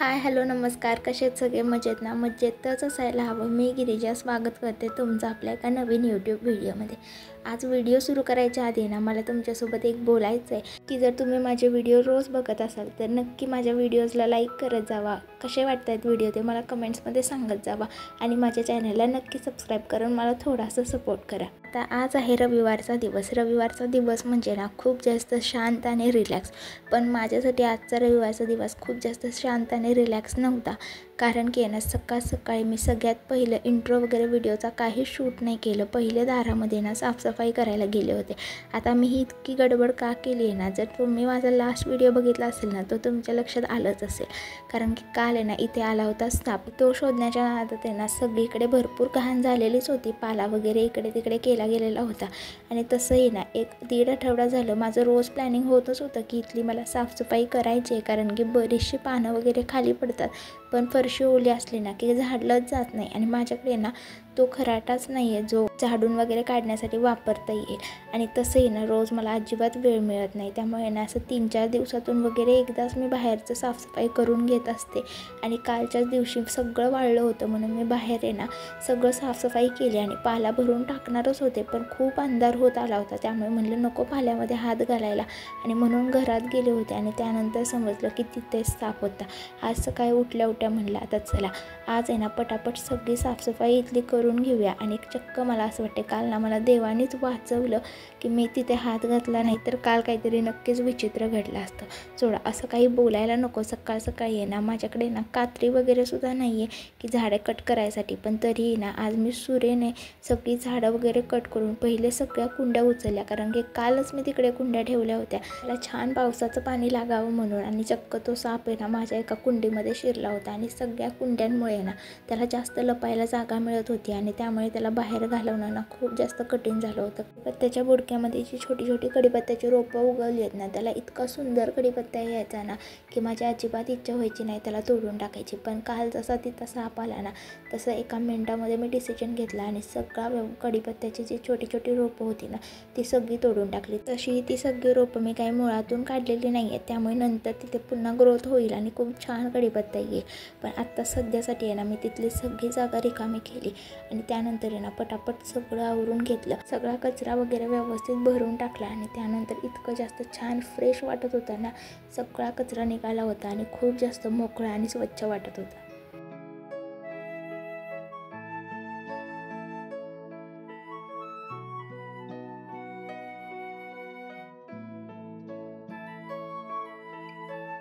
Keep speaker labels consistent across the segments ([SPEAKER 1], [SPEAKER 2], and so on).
[SPEAKER 1] Hi hello नमस्कार. कसे आहेत सगळे? मजेत ना? मजेतच असायला हवं. मी गिरिजा स्वागत करते तुमचं आपल्या एका नवीन यूट्यूब व्हिडिओमध्ये. आज व्हिडिओ सुरू करायच्या आधी ना मला तुमच्यासोबत एक बोलायचं आहे की जर तुम्ही माझे व्हिडिओ रोज बघत असाल तर नक्की माझ्या व्हिडिओजला लाईक करत जावा. कसे वाटत आहेत व्हिडिओ ते मला कमेंट्समध्ये सांगत जावा आणि माझ्या चॅनलला नक्की सबस्क्राईब करून मला थोडासा सपोर्ट करा. आता आज आहे रविवारचा दिवस. रविवारचा दिवस म्हणजे ना खूप जास्त शांत आणि रिलॅक्स. पण माझ्यासाठी आजचा रविवारचा दिवस खूप जास्त शांत आणि रिलॅक्स नव्हता. कारण की ना सकाळी मी सगळ्यात पहिलं इंट्रो वगैरे व्हिडिओचा काही शूट नाही केलं. पहिले दारामध्ये ना साफसफाई करायला गेले होते. आता मी ही इतकी गडबड का केली आहे ना, जर तुम्ही माझा लास्ट व्हिडिओ बघितला असेल ना तो तुमच्या लक्षात आलंच असेल. कारण की काल आहे ना इथे आला होता साप. तो शोधण्याच्या नादात आहे ना सगळीकडे भरपूर घाण झालेलीच होती. पाला वगैरे इकडे तिकडे केला गेलेला होता. आणि तसंही ना 1-1.5 आठवडा झालं माझं रोज प्लॅनिंग होतच होतं की इथली मला साफसफाई करायची आहे. कारण की बरीचशी पानं वगैरे खाली पडतात. पण फरशी ओली असली ना की झाडलंच जात नाही. आणि माझ्याकडे ना तो खराटाच नाही आहे जो झाडून वगैरे काढण्यासाठी वापरता येईल. आणि तसंही ना रोज मला अजिबात वेळ मिळत नाही. त्यामुळे ना असं 3-4 दिवसातून वगैरे एकदाच मी बाहेरचं साफसफाई करून घेत असते. आणि कालच्याच दिवशी सगळं वाळलं होतं म्हणून मी बाहेर आहे ना सगळं साफसफाई केली आणि पाला भरून टाकणारच होते. पण खूप अंधार होत आला होता त्यामुळे म्हणलं नको पाल्यामध्ये हात घालायला. आणि म्हणून घरात गेले होते आणि त्यानंतर समजलं की तिथेच साप होता. आज सकाळी उठल्या म्हणलं आता चला आज आहे ना पटापट सगळी साफसफाई इथली करून घेऊया. आणि चक्क मला असं वाटते काल ना मला देवानीच वाचवलं की मी तिथे हात घातला नाही तर काल काहीतरी नक्कीच विचित्र घडलं असतं. सोडा असं काही बोलायला नको. सकाळी आहे ना माझ्याकडे ना कात्री वगैरे सुद्धा नाही आहे की झाडे कट करायसाठी. पण तरीही ना आज मी सुरेने सगळी झाडं वगैरे कट करून पहिले सगळ्या कुंड्या उचलल्या. कारण की कालच मी तिकडे कुंड्या ठेवल्या होत्या त्याला छान पावसाचं पाणी लागावं म्हणून. आणि चक्क तो साप आहे ना माझ्या एका कुंडीमध्ये शिरला होता. आणि सगळ्या कुंड्यांमुळे ना त्याला जास्त लपायला जागा मिळत होती. आणि त्यामुळे त्याला बाहेर घालवणं ना खूप जास्त कठीण झालं होतं. कढीपत्त्याच्या बुडक्यामध्ये जी छोटी छोटी कढीपत्त्याची रोपं उगवली आहेत ना त्याला इतका सुंदर कढीपत्ता यायचा ना की माझी अजिबात इच्छा व्हायची नाही त्याला तोडून टाकायची. पण काल जसा तिथं साप आला ना तसं एका मिनिटामध्ये मी डिसिजन घेतला आणि सगळा कढीपत्त्याची जी छोटी छोटी रोपं होती ना ती सगळी तोडून टाकली. तशी ती सगळी रोपं मी काही मुळातून काढलेली नाही आहेत. त्यामुळे नंतर तिथे पुन्हा ग्रोथ होईल आणि खूप छान कढीपत्ता येईल. पण आत्ता सध्यासाठी आहे ना मी तिथली सगळी जागा रिकामी केली. आणि त्यानंतर आहे ना पटापट सगळं आवरून घेतलं. सगळा कचरा वगैरे व्यवस्थित भरून टाकला. आणि त्यानंतर इतकं जास्त छान फ्रेश वाटत होतं ना. सगळा कचरा निघाला होता आणि खूप जास्त मोकळा आणि स्वच्छ वाटत होता.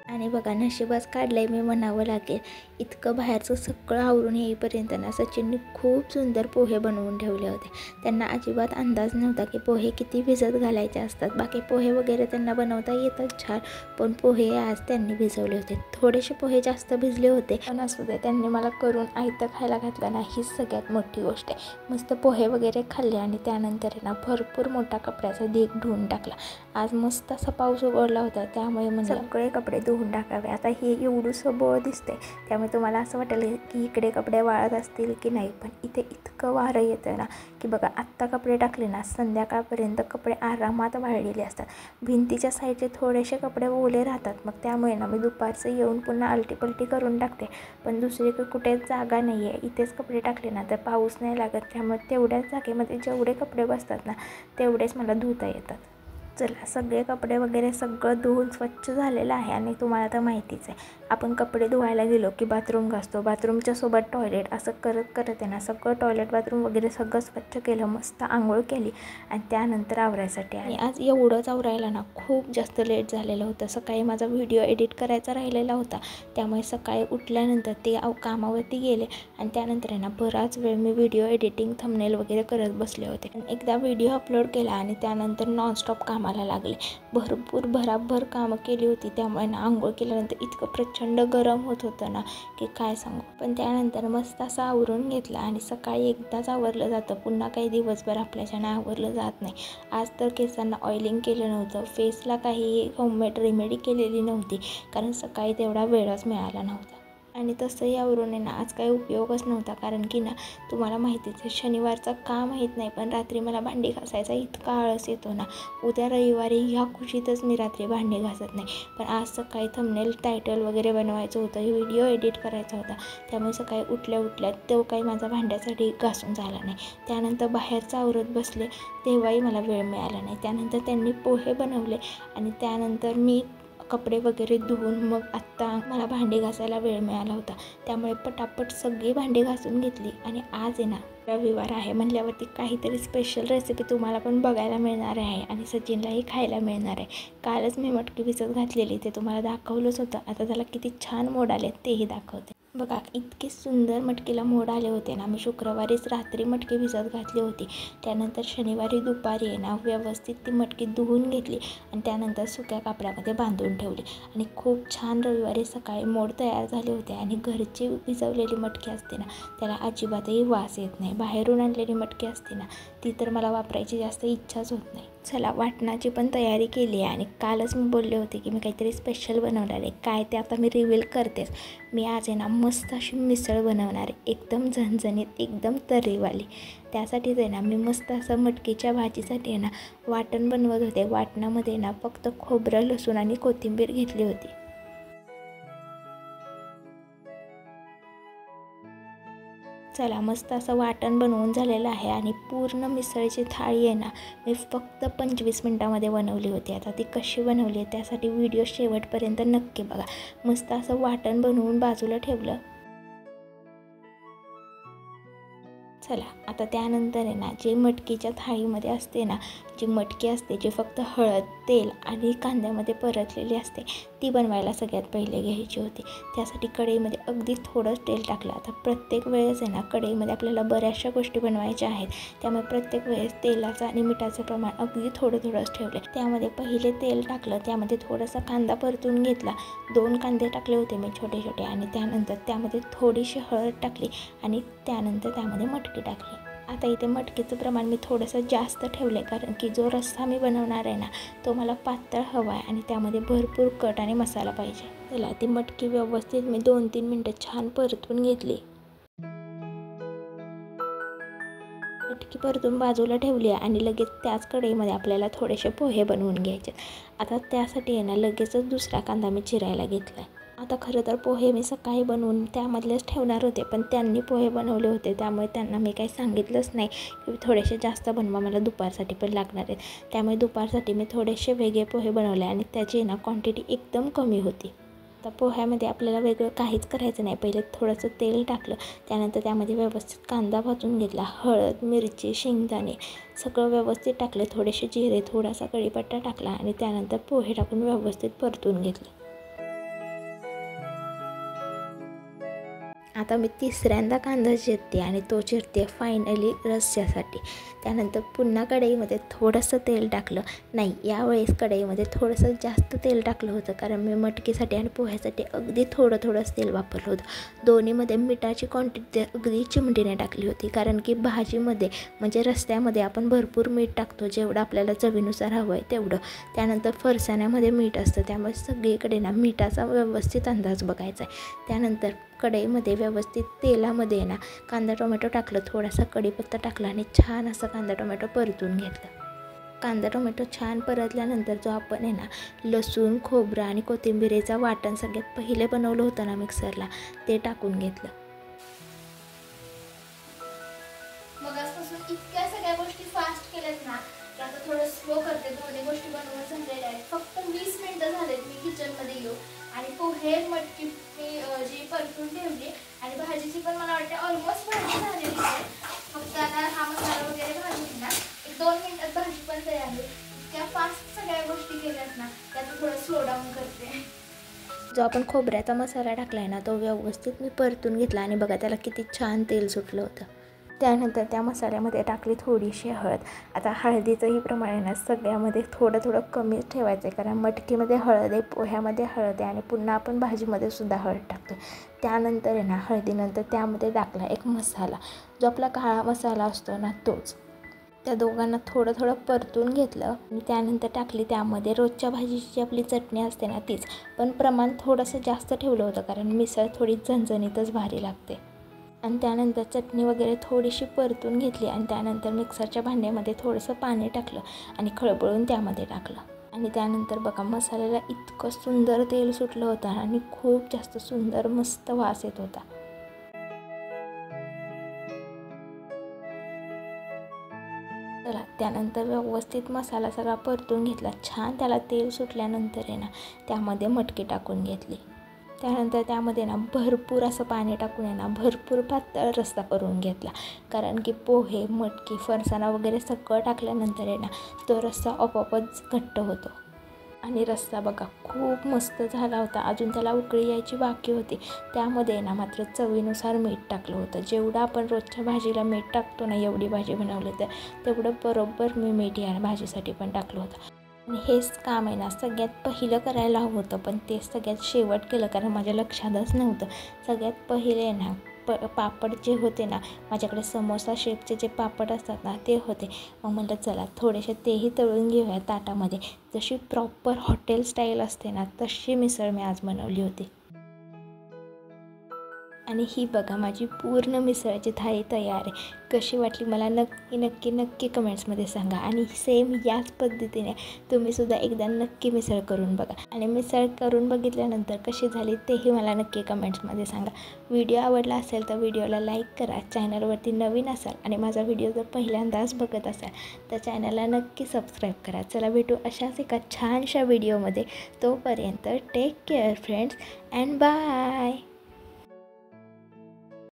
[SPEAKER 1] आणि बघा नशिबाच काढलंय मी म्हणावं लागेल. इतकं बाहेरचं सगळं आवरून येईपर्यंत ना सचिनने खूप सुंदर पोहे बनवून ठेवले होते. त्यांना अजिबात अंदाज नव्हता की पोहे किती भिजत घालायचे असतात. बाकी पोहे वगैरे त्यांना बनवता येतात छान. पण पोहे आज त्यांनी भिजवले होते. थोडेसे पोहे जास्त भिजले होते पण असू दे त्यांनी मला करून आयतं खायला घातलं ना हीच सगळ्यात मोठी गोष्ट आहे. मस्त पोहे वगैरे खाल्ले आणि त्यानंतर ना भरपूर मोठा कपड्याचा ढीग धुवून टाकला. आज मस्त असा पाऊस उघडला होता त्यामुळे म्हणजे सगळे कपडे धुवून टाकावे. आता हे एवढंसं बोळ दिसते त्यामुळे तुम्हाला असं वाटेल की इकडे कपडे वाळत असतील की नाही. पण इथे इतकं वारं येतं ना की बघा आत्ता कपडे टाकले ना संध्याकाळपर्यंत कपडे आरामात वाळलेले असतात. भिंतीच्या साईडचे थोडेसे कपडे ओले राहतात. मग त्यामुळे ना मी दुपारचं येऊन पुन्हा आलटीपलटी करून टाकते. पण दुसरीकडे कुठेच जागा नाही आहे. इथेच कपडे टाकले ना तर पाऊस नाही लागत. त्यामुळे तेवढ्याच जागेमध्ये जेवढे कपडे बसतात ना तेवढेच मला धुता येतात. चला सगळे कपडे वगैरे सगळं धुवून स्वच्छ झालेलं आहे. आणि तुम्हाला तर माहितीच आहे आपण कपडे धुवायला गेलो की बाथरूम घासतो. बाथरूमच्या सोबत टॉयलेट असं करत आहे ना सगळं टॉयलेट बाथरूम वगैरे सगळं स्वच्छ केलं. मस्त आंघोळ केली आणि त्यानंतर आवरायसाठी आणि आज एवढंच आवरायला ना खूप जास्त लेट झालेलं होतं. सकाळी माझा व्हिडिओ एडिट करायचा राहिलेला होता त्यामुळे सकाळी उठल्यानंतर ते कामावरती गेले. आणि त्यानंतर ना बराच वेळ मी व्हिडिओ एडिटिंग थंबनेल वगैरे करत बसले होते. एकदा व्हिडिओ अपलोड केला आणि त्यानंतर नॉनस्टॉप कामाला लागले. भरपूर भराभर कामं केली होती. त्यामुळे ना आंघोळ केल्यानंतर इतकं प्रचंड गरम होत होतं ना की काय सांगू. पण त्यानंतर मस्त असं आवरून घेतलं आणि सकाळी एकदाच आवरलं जातं. पुन्हा काही दिवसभर आपल्याच्यानं आवरलं जात नाही. आज तर केसांना ऑइलिंग केलं नव्हतं. फेसला काही होममेड रेमेडी केलेली नव्हती कारण सकाळी तेवढा वेळच मिळाला नव्हता. आणि तसंही आवरून आहे ना आज काही उपयोगच नव्हता, कारण की ना तुम्हाला माहितीच आहे शनिवारचा का माहीत नाही, पण रात्री मला भांडी घासायचा इतका आळस येतो ना. उद्या रविवारी ह्या खुशीतच मी रात्री भांडी घासत नाही, पण आज सकाळी थंबनेल टायटल वगैरे बनवायचं होतं, व्हिडिओ एडिट करायचा होता, त्यामुळे सकाळी उठल्या तो काही माझा भांड्यासाठी घासून झाला नाही. त्यानंतर बाहेरचं आवरत बसले तेव्हाही मला वेळ मिळाला नाही. त्यानंतर त्यांनी पोहे बनवले आणि त्यानंतर मी कपडे वगैरे धुवून मग आत्ता मला भांडी घासायला वेळ मिळाला होता, त्यामुळे पटापट सगळी भांडी घासून घेतली. आणि आज आहे ना रविवार आहे म्हणल्यावरती काहीतरी स्पेशल रेसिपी तुम्हाला पण बघायला मिळणार आहे आणि सचिनलाही खायला मिळणार आहे. कालच मी मटकी भिजत घातलेली, ते तुम्हाला दाखवलंच होतं. आता त्याला किती छान मोड आले तेही दाखवते. बघा इतके सुंदर मटकीला मोड आले होते ना. मी शुक्रवारीच रात्री मटकी भिजत घातली होती, त्यानंतर शनिवारी दुपारी आहे ना व्यवस्थित ती मटकी धुवून घेतली आणि त्यानंतर सुक्या कापडामध्ये बांधून ठेवली आणि खूप छान रविवारी सकाळी मोड तयार झाले होते. आणि घरची भिजवलेली मटकी असते ना त्याला अजिबातही वास येत नाही. बाहेरून आणलेली मटकी असते ना ती तर मला वापरायची जास्त इच्छाच होत नाही. चला वाटणाची पण तयारी केली आहे आणि कालच मी बोलले होते की मी काहीतरी स्पेशल बनवणार आहे. काय ते आता मी रिव्हील करतेच. मी आज आहे ना मस्त अशी मिसळ बनवणार आहे, एकदम झणझणीत, एकदम तर्रीवाली. त्यासाठीच आहे ना मी मस्त असं मटकीच्या भाजीसाठी आहे ना वाटण बनवत होते. वाटणामध्ये ना फक्त खोबरं, लसूण आणि कोथिंबीर घेतली होती. चला मस्त असं वाटण बनवून झालेलं आहे आणि पूर्ण मिसळची थाळी आहे ना मी फक्त 25 मिनटामध्ये बनवली होती. आता ती कशी बनवली आहे त्यासाठी व्हिडिओ शेवटपर्यंत नक्की बघा. मस्त असं वाटण बनवून बाजूला ठेवलं. चला आता त्यानंतर आहे ना जे मटकीच्या थाळीमध्ये असते ना, जी मटकी असते जी फक्त हळद, तेल आणि कांद्यामध्ये परतलेली असते ती बनवायला सगळ्यात पहिले घ्यायची होती. त्यासाठी कढईमध्ये अगदी थोडंच तेल टाकलं. आता प्रत्येक वेळेस आहे ना कढईमध्ये आपल्याला बऱ्याचशा गोष्टी बनवायच्या आहेत, त्यामुळे प्रत्येक वेळेस तेलाचं आणि मिठाचं प्रमाण अगदी थोडंच ठेवलं. त्यामध्ये पहिले तेल टाकलं, त्यामध्ये थोडासा कांदा परतून घेतला. 2 कांदे टाकले होते मी छोटे छोटे आणि त्यानंतर त्यामध्ये थोडीशी हळद टाकली आणि त्यानंतर त्यामध्ये मटकी टाकली. आता इथे मटकीचं प्रमाण मी थोडंसं जास्त ठेवलं आहे, कारण की जो रस्सा मी बनवणार आहे ना तो मला पातळ हवा आहे आणि त्यामध्ये भरपूर कट आणि मसाला पाहिजे. चला ती मटकी व्यवस्थित मी 2-3 मिनटं छान परतून घेतली. मटकी परतून बाजूला ठेवली आहे आणि लगेच त्याच कढईमध्ये आपल्याला थोडेसे पोहे बनवून घ्यायचे. आता त्यासाठी आहे ना लगेचच दुसरा कांदा मी चिरायला घेतला आहे. आता खरं तर पोहे मी सकाळी बनवून त्यामधलेच ठेवणार होते, पण त्यांनी पोहे बनवले होते त्यामुळे त्यांना मी काही सांगितलंच नाही की थोडेसे जास्त बनवा, मला दुपारसाठी पण लागणार आहेत. त्यामुळे दुपारसाठी मी थोडेसे वेगळे पोहे बनवले आणि त्याची ना क्वांटिटी एकदम कमी होती. आता पोह्यामध्ये आपल्याला वेगळं काहीच करायचं नाही. पहिले थोडंसं तेल टाकलं, त्यानंतर त्यामध्ये व्यवस्थित कांदा भाजून घेतला, हळद, मिरची, शेंगदाणे सगळं व्यवस्थित टाकलं, थोडेसे जिरे, थोडासा कढीपत्ता टाकला आणि त्यानंतर पोहे टाकून व्यवस्थित परतून घेतलं. आता मी तिसऱ्यांदा कांदा चिरते आणि तो चिरते फायनली रस्स्यासाठी. त्यानंतर पुन्हा कढईमध्ये थोडंसं तेल टाकलं. नाही, यावेळेस कढईमध्ये थोडंसं जास्त तेल टाकलं होतं, कारण मी मटकीसाठी आणि पोह्यासाठी अगदी थोडंच तेल वापरलं होतं. दोन्हीमध्ये मिठाची क्वांटिटी अगदी चिमटीने टाकली होती, कारण की भाजीमध्ये म्हणजे रस्स्यामध्ये आपण भरपूर मीठ टाकतो, जेवढं आपल्याला चवीनुसार हवं आहे तेवढं. त्यानंतर फरसाण्यामध्ये मीठ असतं, त्यामुळे सगळीकडे ना मिठाचा व्यवस्थित अंदाज बघायचा आहे. त्यानंतर कढईमध्ये व्यवस्थित तेलामध्ये ना कांदा टोमॅटो टाकलं, थोडासा कढीपत्ता टाकला आणि छान असं कांदा टोमॅटो परतून घेतलं. कांदा टोमॅटो छान परतल्यानंतर जो आपण आहे ना लसूण, खोबरं आणि कोथिंबीरेचं वाटण सगळ्यात पहिले बनवलं होतं ना मिक्सरला, ते टाकून घेतलं.
[SPEAKER 2] मग आजपासून इतक्या सगळ्या गोष्टी फास्ट केल्यात ना की आता थोडं स्लो करते. दोन्ही गोष्टी बनवून झालेल्या आहेत. फक्त 20 मिनिटं झालेत मी किचनमध्ये येऊ आणि पोहे, मटकी मी जी परतून ठेवली आणि भाजीची पण मला वाटते ऑलमोस्ट भाजी झालेली आहे. फक्त आता हा मसाला वगैरे भाजून ना 1-2 मिनिटात भाजी पण तयार होईल. इतक्या फास्ट सगळ्या गोष्टी केल्यात ना त्यात थोडं स्लो डाऊन करते.
[SPEAKER 1] जो आपण खोबऱ्याचा मसाला टाकला आहे ना तो व्यवस्थित मी परतून घेतला आणि बघा त्याला किती छान तेल सुटलं होतं. त्यानंतर त्या मसाल्यामध्ये टाकली थोडीशी हळद. आता हळदीचंही प्रमाण आहे ना सगळ्यामध्ये थोडं कमीच ठेवायचं आहे, कारण मटकीमध्ये हळद आहे, पोह्यामध्ये हळद आहे आणि पुन्हा आपण भाजीमध्ये सुद्धा हळद टाकतो. त्यानंतर आहे ना हळदीनंतर त्यामध्ये टाकला एक मसाला, जो आपला काळा मसाला असतो ना तोच. त्या दोघांना थोडं थोडं परतून घेतलं आणि त्यानंतर टाकली त्यामध्ये रोजच्या भाजीची जी आपली चटणी असते ना तीच, पण प्रमाण थोडंसं जास्त ठेवलं होतं कारण मिसळ थोडी झणझणीतच भारी लागते. आणि त्यानंतर चटणी वगैरे थोडीशी परतून घेतली आणि त्यानंतर मिक्सरच्या भांड्यामध्ये थोडंसं पाणी टाकलं आणि खळबळून त्यामध्ये टाकलं. आणि त्यानंतर बघा मसाल्याला इतकं सुंदर तेल सुटलं होतं आणि खूप जास्त सुंदर मस्त वास येत होता. चला त्यानंतर व्यवस्थित मसाला सगळा परतून घेतला. छान त्याला तेल सुटल्यानंतर आहे ना त्यामध्ये मटकी टाकून घेतली. त्यानंतर त्यामध्ये ना भरपूर असं पाणी टाकून आहे ना भरपूर पातळ रस्सा करून घेतला, कारण की पोहे, मटकी, फरसाणा वगैरे सगळं टाकल्यानंतर आहे ना तो रस्सा आपोआपच घट्ट होतो. आणि रस्सा बघा खूप मस्त झाला होता. अजून त्याला उकळी यायची बाकी होती. त्यामध्ये ना मात्र चवीनुसार मीठ टाकलं होतं. जेवढं आपण रोजच्या भाजीला मीठ टाकतो ना, एवढी भाजी बनवली तर तेवढं बरोबर मी मीठ या भाजीसाठी पण टाकलं होतं. आणि हेच काम आहे ना सगळ्यात पहिलं करायला हवं होतं, पण ते सगळ्यात शेवट केलं कारण माझ्या लक्षातच नव्हतं. सगळ्यात पहिले ना पापड जे होते ना, माझ्याकडे समोसा शेपचे जे पापड असतात ना ते होते. मग म्हटलं चला थोडेसे तेही तळून घेऊया ताटामध्ये. जशी प्रॉपर हॉटेल स्टाईल असते ना तशी मिसळ मी आज बनवली होती. आणि ही बघा माझी पूर्ण मिसळची थाळी तयार आहे. कशी वाटली मला नक्की नक्की नक्की कमेंट्समध्ये सांगा. आणि सेम याच पद्धतीने तुम्हीसुद्धा एकदा नक्की मिसळ करून बघा. आणि मिसळ करून बघितल्यानंतर कशी झाली तेही मला नक्की कमेंट्समध्ये सांगा. व्हिडिओ आवडला असेल तर व्हिडिओला लाईक करा. चॅनलवरती नवीन असाल आणि माझा व्हिडिओ जर पहिल्यांदाच बघत असाल तर चॅनलला नक्की सबस्क्राईब करा. चला भेटू अशाच एका छानशा व्हिडिओमध्ये. तोपर्यंत take care friends and bye.